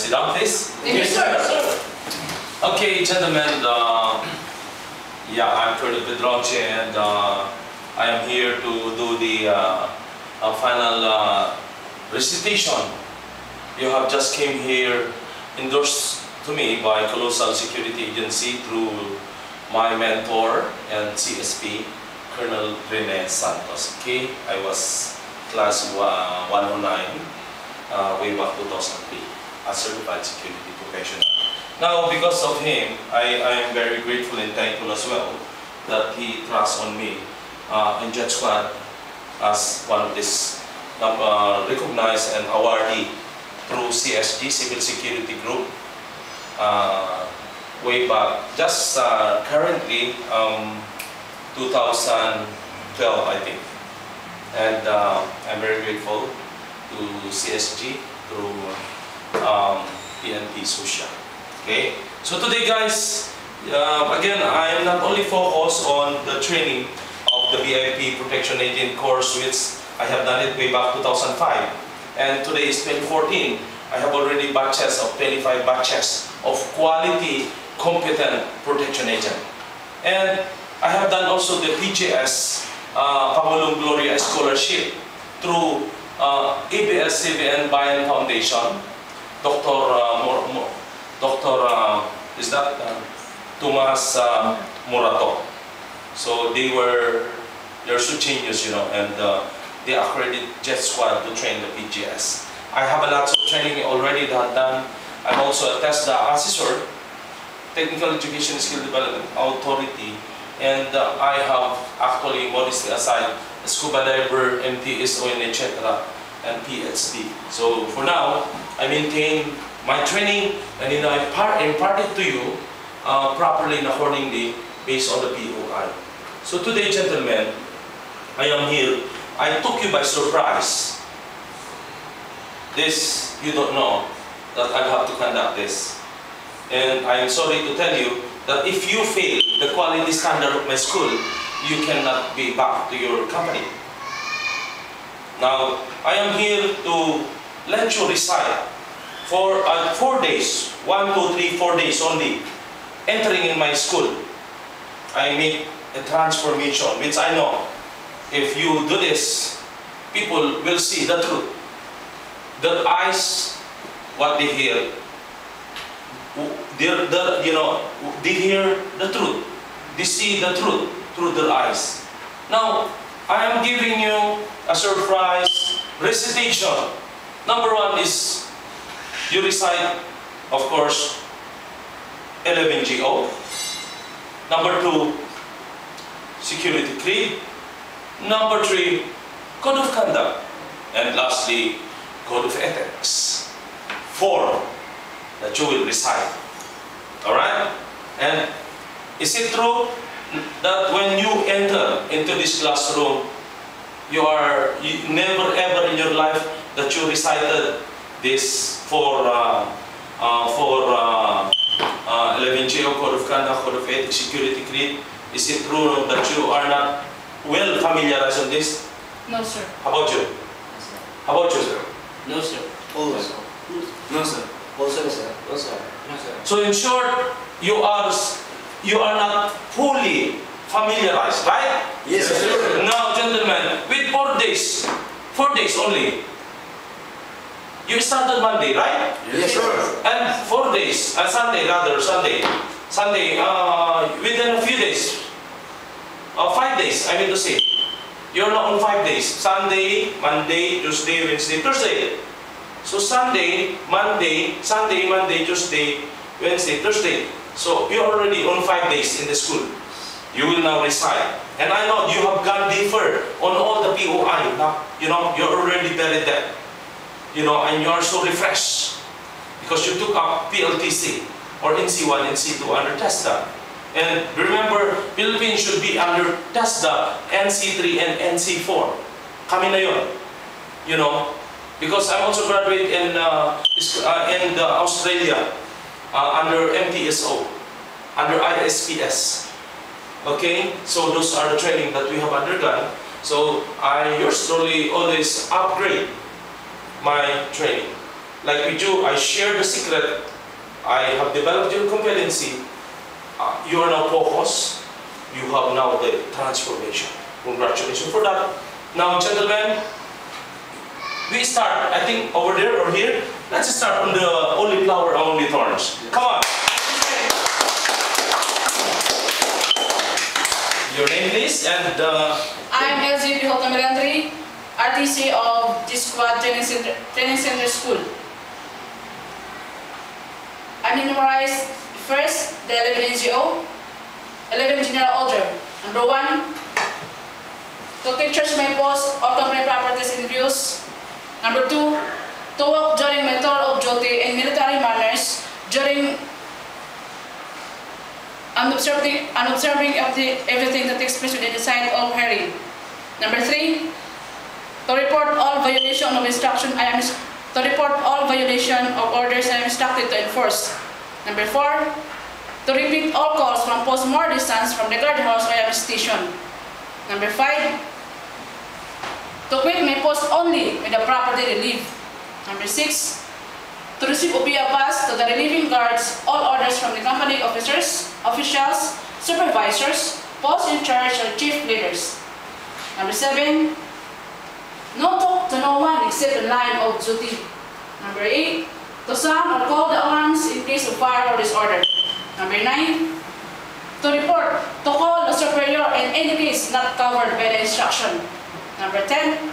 sit down, please. Yes, sir. Okay, gentlemen, yeah, I'm Colonel Pedroche, and I am here to do the final recitation. You have just came here endorsed to me by Colossal Security Agency through my mentor and CSP, Colonel Rene Santos. Okay, I was class 109 way back 2003 as certified security professional. Now, because of him, I am very grateful and thankful as well that he trusts on me in Jet Squad as one of this recognized and awardee through CSG, Civil Security Group, way back, just currently 2012, I think. And I'm very grateful to CSG through PNP Social. Okay, so today, guys, again, I am not only focused on the training of the VIP Protection Agent course, which I have done it way back 2005, and today is 2014. I have already batches of 25 batches of quality, competent protection agent, and I have done also the PGS Pangulong Gloria Scholarship through ABS-CBN Bayan Foundation, is that Tomas Morato. So they're so genius, you know, and they accredited Jet Squad to train the PGS. I have a lot of training already that done. I'm also a TESDA assessor, Technical Education Skill Development Authority, and I have actually, modestly aside, a scuba diver, MTSON, etc., and PhD. So for now, I maintain my training, and then I impart it to you properly and accordingly based on the POI. So today, gentlemen, I am here. I took you by surprise. This, you don't know that I have to conduct this. And I am sorry to tell you that if you fail the quality standard of my school, you cannot be back to your company. Now, I am here to let you recite for 4 days, 1, 2, 3, 4 days only, entering in my school. I make a transformation, which I know, if you do this, people will see the truth. The eyes, what they hear, they hear the truth. They see the truth through their eyes. Now, I am giving you a surprise recitation. Number 1 is you recite, of course, 11GO. Number 2, security creed. Number 3, code of conduct. And lastly, code of ethics. 4 that you will recite. Alright? And is it true that when you enter into this classroom, you never ever in your life that you recited this for 11GO, code of conduct, code of ethics, security creed? Is it true that you are not well familiarized on this? No, sir. How about you? No, sir. How about you, sir? No, sir. Also. No, sir. Also, sir. No, sir. No, sir. So in short, you are not fully familiarized, right? Yes, sir. Now, gentlemen, with 4 days only. You started Monday, right? Yes, sir. And 4 days, Sunday, within a few days, 5 days, I mean to say, you're not on 5 days. Sunday, Monday, Tuesday, Wednesday, Thursday. So Sunday, Monday, Tuesday, Wednesday, Thursday. So you're already on 5 days in the school. You will now recite. And I know you have gone deeper on all the POI. Now, you know, you're already very dead. You know, and you are so refreshed because you took up PLTC or NC1, NC2 under TESDA. And remember, Philippines should be under TESDA, NC3 and NC4. Kami na yun. You know, because I'm also graduate in Australia under MTSO, under ISPS. Okay, so those are the training that we have undergone. So I yours truly always upgrade my training. like with you, I share the secret. I have developed your competency. You are now focused. You have now the transformation. Congratulations for that. Now, gentlemen, we start, I think, over there or here. Let's start on the only flower, only thorns. Come on. Your name, please, and I am LGB Hotamirandri, RTC of this Squad Training Center School. I memorized first the 11 NGO, 11 General Order. Number 1, to teachers my post or company properties and views. Number 2, to work during my tour of duty in military manners during observing everything that takes place within the site of hearing. Number 3, to report all violation of instruction to report all violation of orders I am instructed to enforce. Number 4, to repeat all calls from post more distance from the guardhouse where I am stationed. Number 5, to quit my post only with a proper daily leave. Number 6, to receive OPIA pass to the relieving guards all orders from the company officers, officials, supervisors, post in charge, or chief leaders. Number 7, no talk to no one except in line of duty. Number 8, to sound or call the alarms in case of fire or disorder. Number 9, to report, to call the superior in any case not covered by the instruction. Number 10,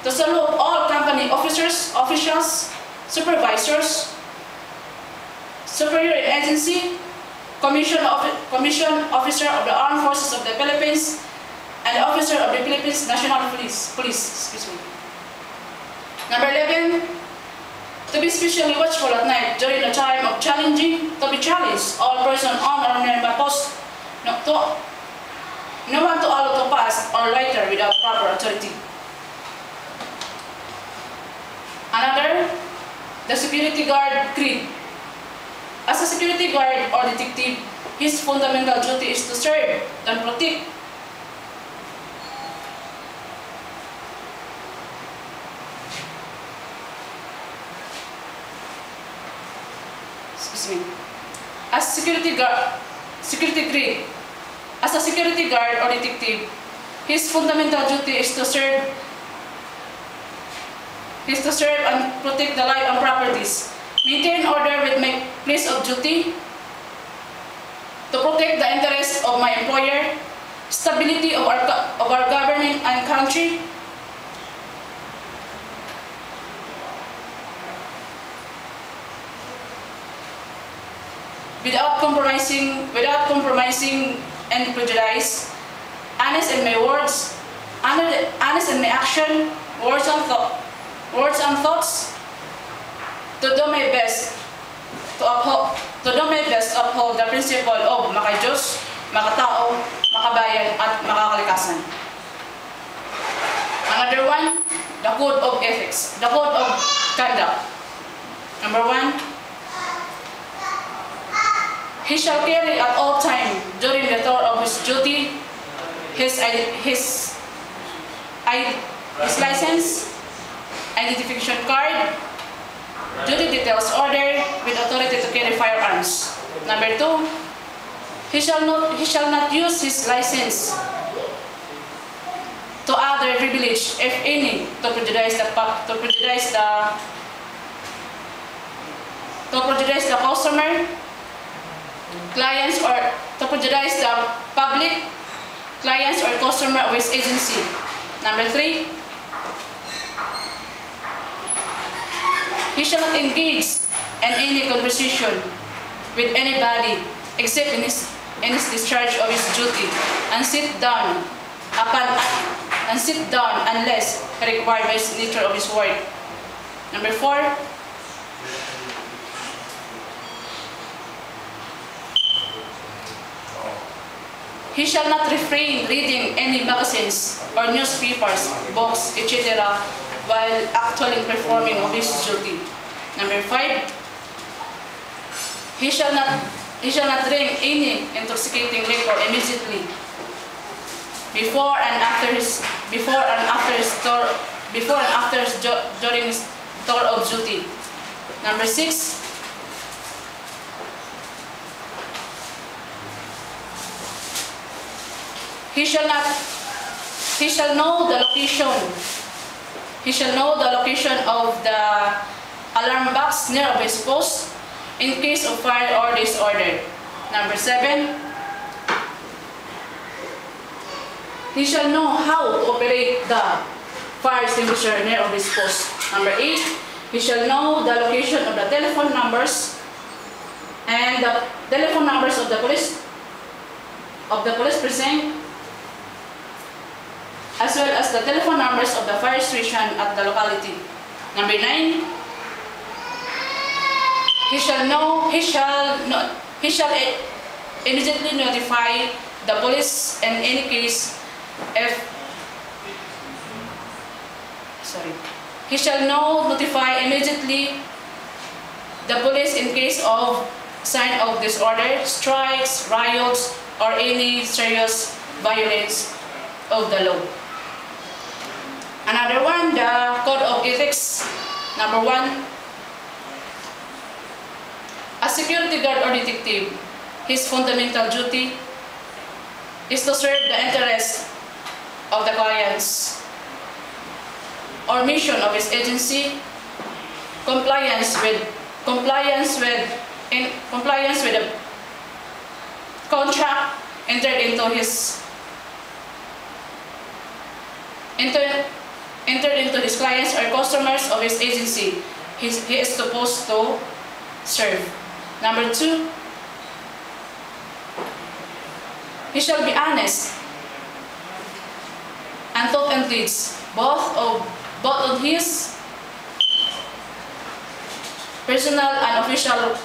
to salute all company officers, officials, supervisors, superior in agency, commission officer of the Armed Forces of the Philippines, and the officer of the Philippines National Police. Number 11, to be especially watchful at night during the time of challenging, to be challenged all persons on or near my post, no one to allow to pass or loiter without proper authority. Another, the security guard creed. As a security guard or detective, his fundamental duty is to serve and protect As a security guard or detective, his fundamental duty is to serve and protect the life and properties, maintain order with my place of duty, to protect the interests of my employer, stability of our government and country, without compromising and prejudice, honest in my words, honest in my action, words and thoughts, to do my best to uphold the principle of maka-Diyos, makatao, makabayan, at makakalikasan. Another one, the code of ethics, the code of conduct. Number 1, he shall carry at all time during the tour of his duty his license, identification card, duty details order with authority to carry firearms. Number 2, he shall not use his license to other privilege, if any, to prejudice the customer, clients, or to prejudice the public, clients, or customer of his agency. Number 3, he shall not engage in any conversation with anybody except in his discharge of his duty, and sit down unless required by the nature of his work. Number 4, he shall not refrain reading any magazines or newspapers, books, etc. while actually performing of his duty. Number 5, he shall not drink any intoxicating liquor immediately before and after during his tour of duty. Number 6, he shall know the location of the alarm box near of his post in case of fire or disorder. Number 7, he shall know how to operate the fire extinguisher near of his post. Number 8, he shall know the location of the telephone numbers and the telephone numbers of the police precinct, as well as the telephone numbers of the fire station at the locality. Number 9, he shall immediately notify the police in any case he shall notify immediately the police in case of sign of disorder, strikes, riots, or any serious violence of the law. Another one, the Code of Ethics. Number 1, a security guard or detective, his fundamental duty is to serve the interests of the clients or mission of his agency, compliance with the contract entered into his clients or customers of his agency he is supposed to serve. Number 2, he shall be honest and thought and deeds, both on his personal and official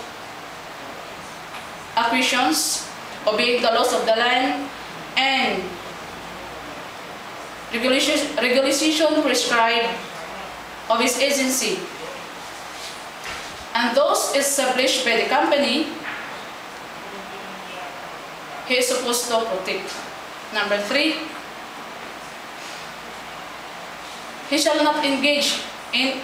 actions, obeying the laws of the land and regulation prescribed of his agency, and those established by the company he is supposed to protect. Number 3, he shall not engage in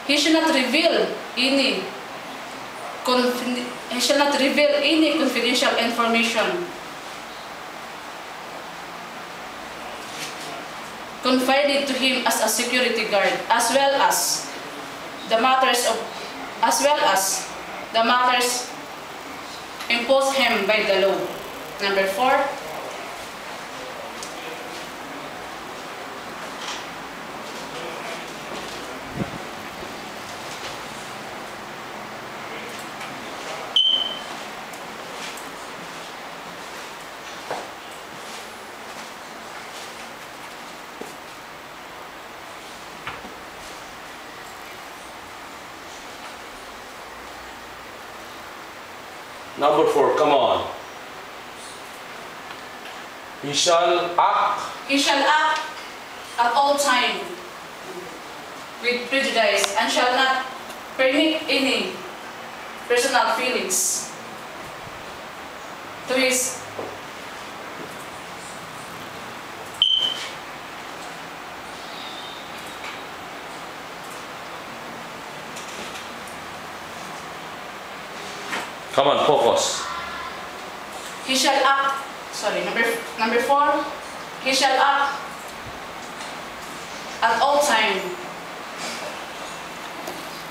he shall not reveal any confidential information confided to him as a security guard, as well as the matters imposed him by the law. Number 4, Number 4, come on. He shall act at all time with prejudice and shall not permit any personal feelings to his Come on, focus. he shall act, number 4, he shall act at all time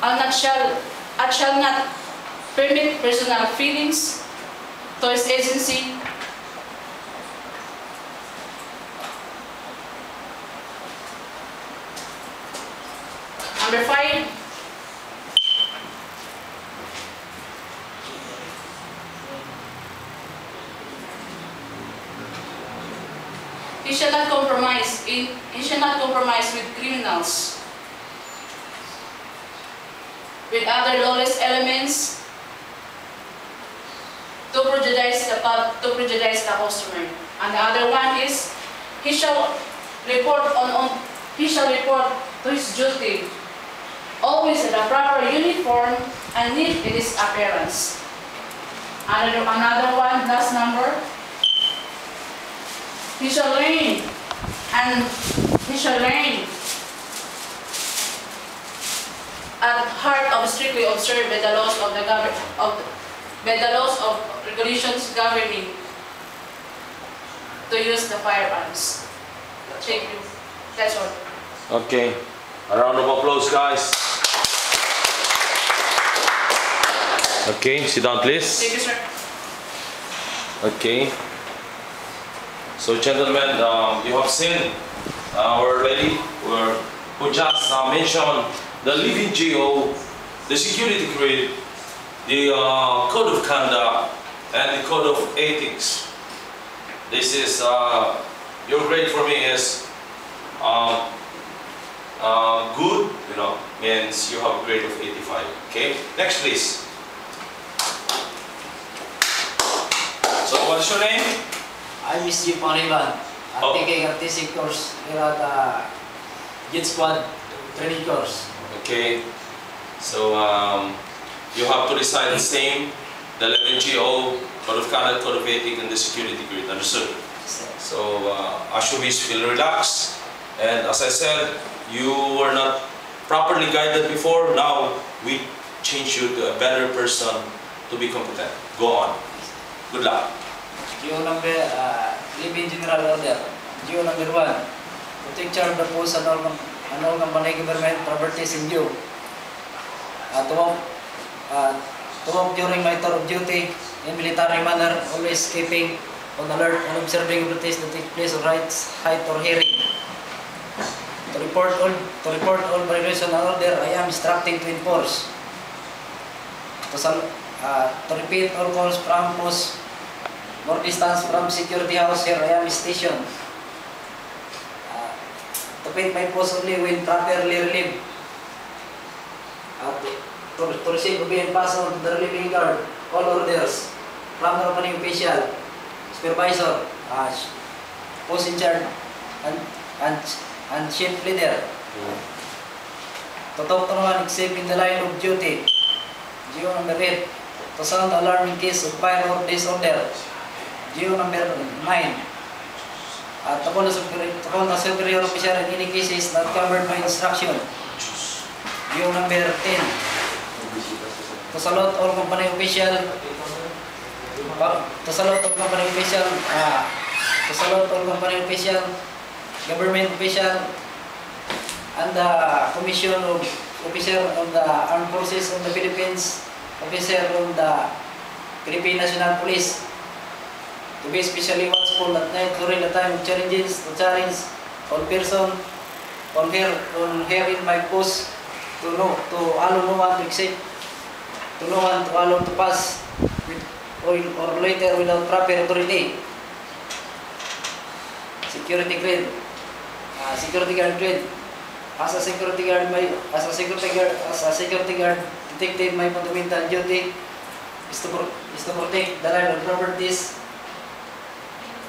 and shall not permit personal feelings to his agency Number 5, he shall not compromise with criminals, with other lawless elements to prejudice the customer. And the other one is he shall report to his duty, always in a proper uniform and neat in his appearance. Another one, last number. he shall reign, and he shall reign at heart of strictly observed by the laws of the by the laws of regulations governing to use the firearms. Thank you. That's all. Okay, a round of applause, guys. Okay, sit down, please. Thank you, sir. Okay. So, gentlemen, you have seen our lady who just mentioned the living GO, the security grid, the code of conduct, and the code of ethics. This is your grade for me is good, you know, means you have a grade of 85. Okay, next please. So what's your name? I'm Miss G. Paniban. I'm Oh. taking a TC course here at JIT Squad training course. Okay, so you have to recite the same, the 11 GO, code of conduct, code of ethics, and the security grid. Understood? So Ashubish, feel relaxed. And as I said, you were not properly guided before. Now we change you to a better person to be competent. Go on. Good luck. GO number, Living General Order. GO number 1. To take charge of the post and all company government properties in view. To walk during my tour of duty in military manner, always keeping on alert and observing activities that take place on rights, height, or hearing. To report all violation and order I am instructing to enforce. To repeat all calls from post more distance from security house here I am stationed. To paint my post only when properly relieved. To receive obey and pass on to the relieving guard all orders from the company official, supervisor, post in charge, and chief leader. To talk to no one except in the line of duty. GO number 8. To sound alarm in case of fire or disorder. GO number 9. To call the superior officer in any cases not covered by instruction. GO number 10. To salute all company official. Government official, and the Commission of Officer of the Armed Forces of the Philippines, Officer of the Philippine National Police, to be especially watchful at night during the time of challenges to challenge all person on here in my post to allow no one to exit, to no one to allow to pass with or later without proper authority. Security grade. Security guard grade. As a security guard detective, my fundamental duty is to protect the life and properties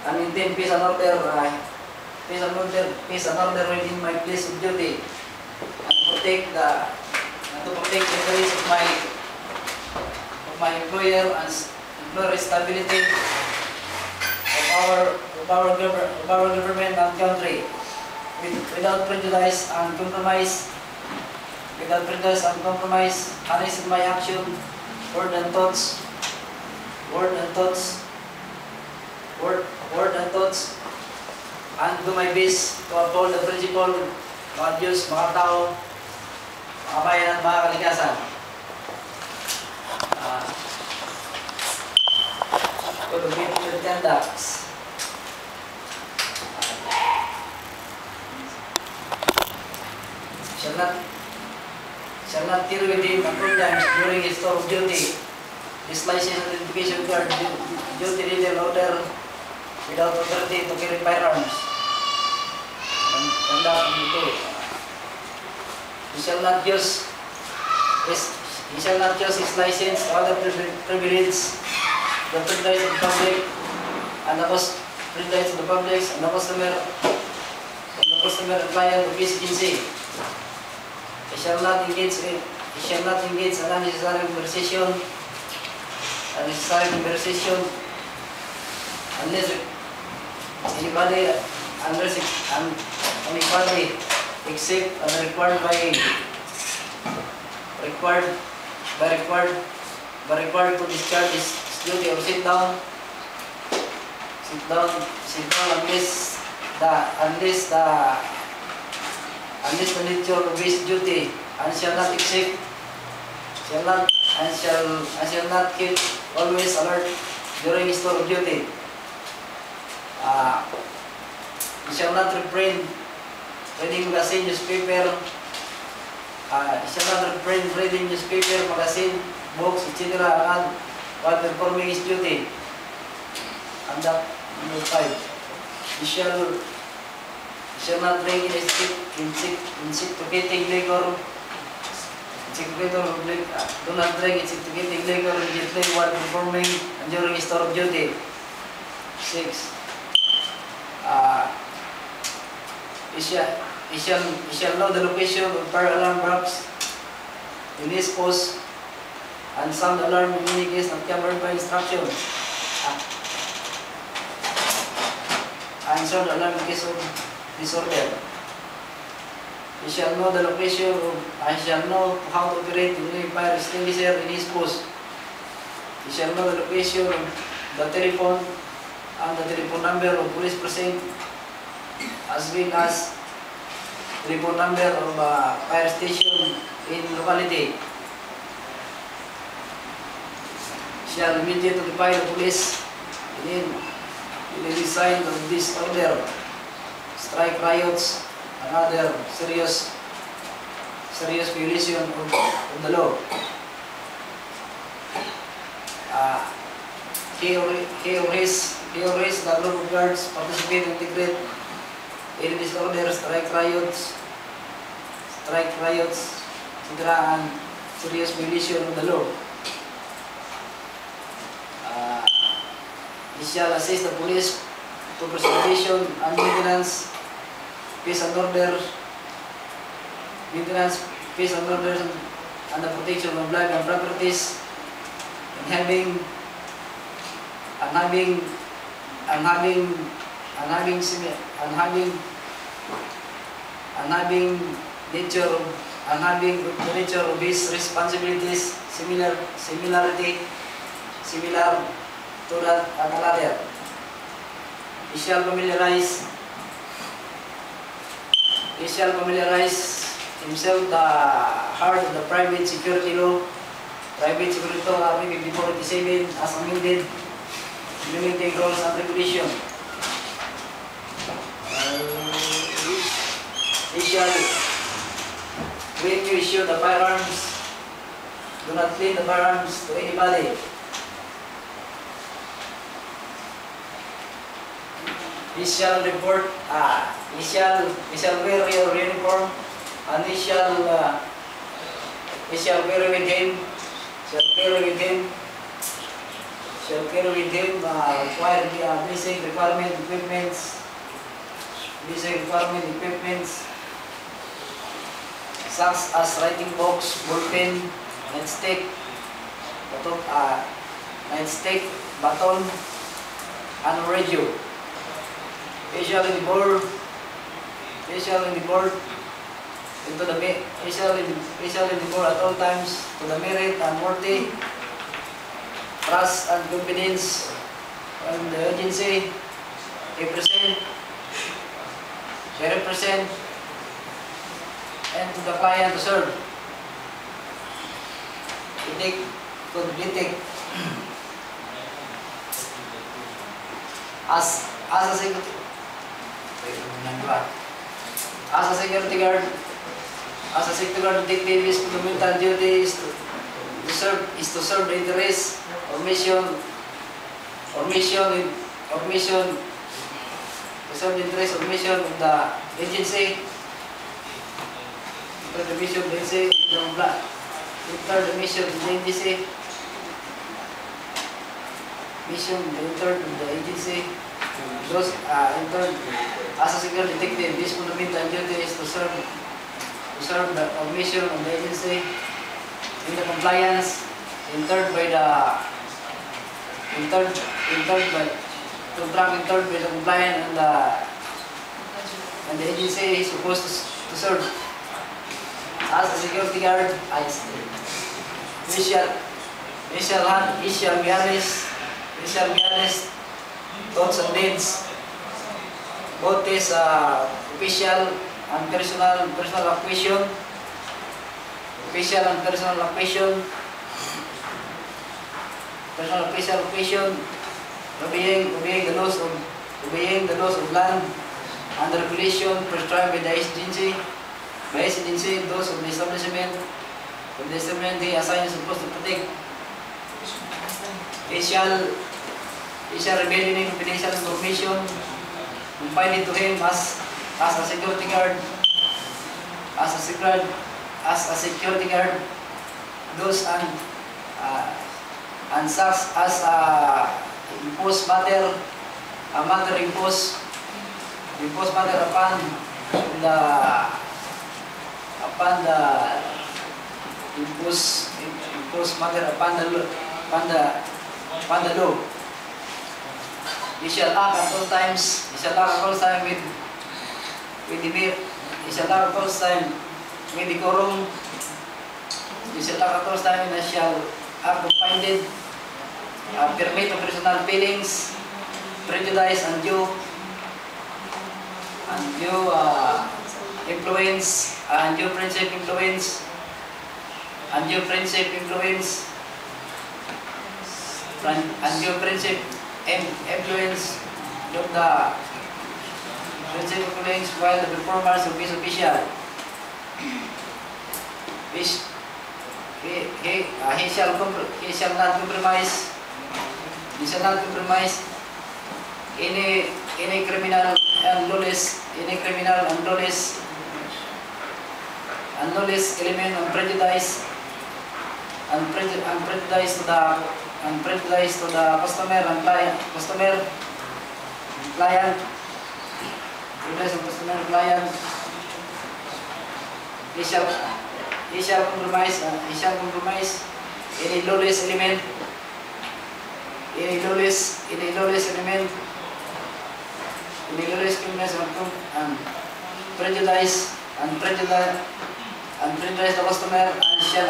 and maintain peace and order within my place of duty, and to protect the interests of my employer and employer stability of our government and country. Without prejudice and compromise, honest in my action, word and thoughts, and do my best to uphold the principle, mga Diyos, mga tao, mga bayan at mga kalikasan. Code of Ethics and Conduct. Shall not kill with him at all times during his tour of duty. His license and identification card, duty leader order without authority to carry firearms. And that he shall not use his license or other privilege, the privilege of the public, and the privilege of the public, and the customer and client of his agency. He shall not engage in unnecessary conversation anybody under anybody except required to discharge his duty or sit down unless the nature of his duty and shall not keep always alert during his tour of duty. He shall not refrain reading magazine, newspaper. He shall not refrain reading newspaper, magazine, books, etc. while performing his duty. Conduct number 5. He shall not drink intoxicating liquor. Do not drink intoxicating liquor immediately while performing and during his tour of duty. 6. He shall know the location of fire alarm box in his post and sound alarm in any case not covered by instruction. And sound alarm in case of disorder. He shall know the location of, he shall know how to operate the fire extinguisher in his post. He shall know the location of the telephone and the telephone number of police precinct, as well as telephone number of fire station in locality. Shall immediately notify the police in any sign of disorder, strike riots, and other serious violation of the law. He or his the group of guards participate and integrate any disorder, strike riots, etc. and serious violation of the law. He shall assist the police to preservation and maintenance, peace and order, and the protection of life and properties, and having the nature of his responsibilities similar to that of another. He shall familiarize himself the heart of the private security law, private security law 1947 as amended, implementing rules and regulation. He shall, when you issue the firearms, do not lend the firearms to anybody. He shall report. He shall wear your uniform, and he shall carry with him. Required basic requirement equipments, such as writing box, ballpen, nightstick, baton, and radio. He shall endeavor at all times to the merit and worthy trust and confidence in the agency they represent, and to the client to serve. As a security guard, detective, his fundamental duty is to serve the interests or mission of the agency. The mission of the agency. Those as a security detective, his fundamental duty is to serve the mission of the agency in the compliance entered by to track and third with the compliant and the agency is supposed to serve as a security guard, Michelle Mianes, thoughts and needs, both is official and personal acquisition, obeying the laws of land and the regulation prescribed by the agency, those of the establishment he assigned is supposed to protect. He shall reveal any confidential information confided to him as a security guard, those and such as imposed matter imposed matter upon the imposed matter upon the law. He shall act at all times. He shall act at all time with decorum. He shall act at all time and shall act confined, permit of personal feelings, prejudice, undue influence, undue friendship influence of the friendship influence while the performance of his official. He shall not compromise any criminal and lawless element of prejudice to the customer and client. He shall compromise any lawless element and prejudice the customer and shall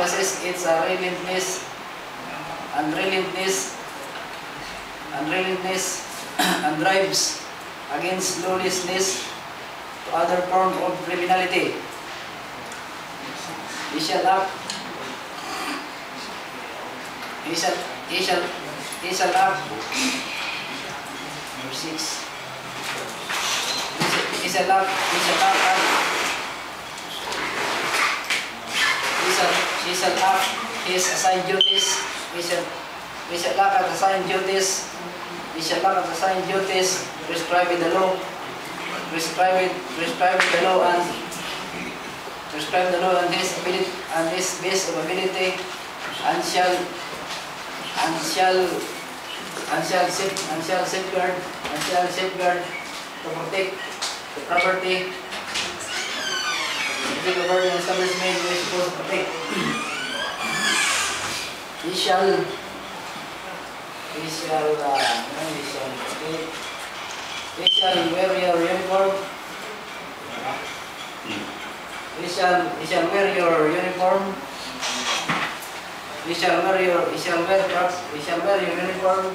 assist its relentless and drives against lawlessness to other form of criminality. He shall act number 6. He shall act his assigned duties. He shall act at assigned duties prescribed in the law. Prescribe the law and his ability and his base of ability and shall safeguard to protect the property of the governing establishment he is supposed to protect. He shall wear your uniform. He shall wear your uniform. He shall wear your uniform,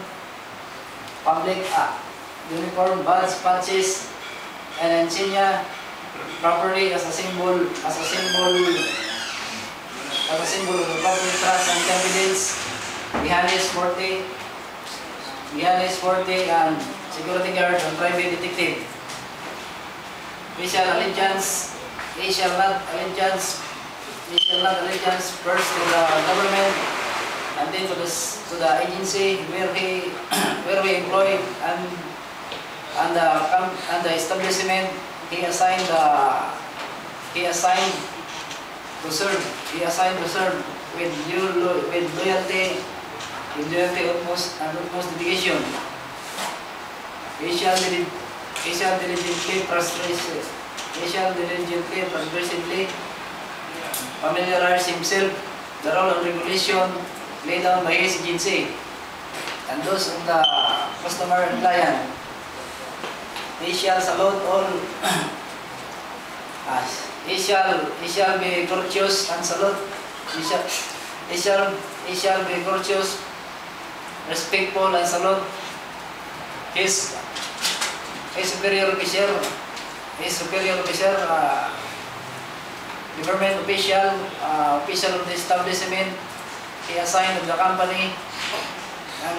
public uniform, badge, patches, and insignia properly as a symbol of the public trust and confidence. Behind his forte and security guard and private detective. He shall not allegiance first to the government and then to the agency where we employ and the establishment he assigned to serve with loyalty utmost dedication. He shall diligently progressively familiarize himself the role and regulation laid down by his agency and those of the customer and client. He shall salute all. He shall be courteous and salute. He shall be courteous, respectful and salute his superior officer, government official, official of the establishment. He assigned to the company, and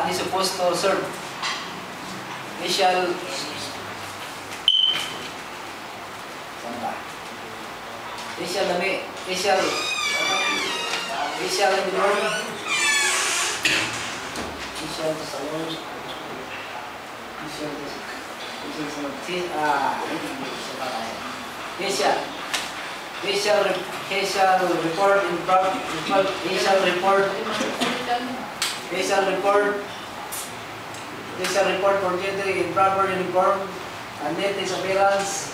he is supposed to serve. He shall report for duty in proper uniform and neat his appearance.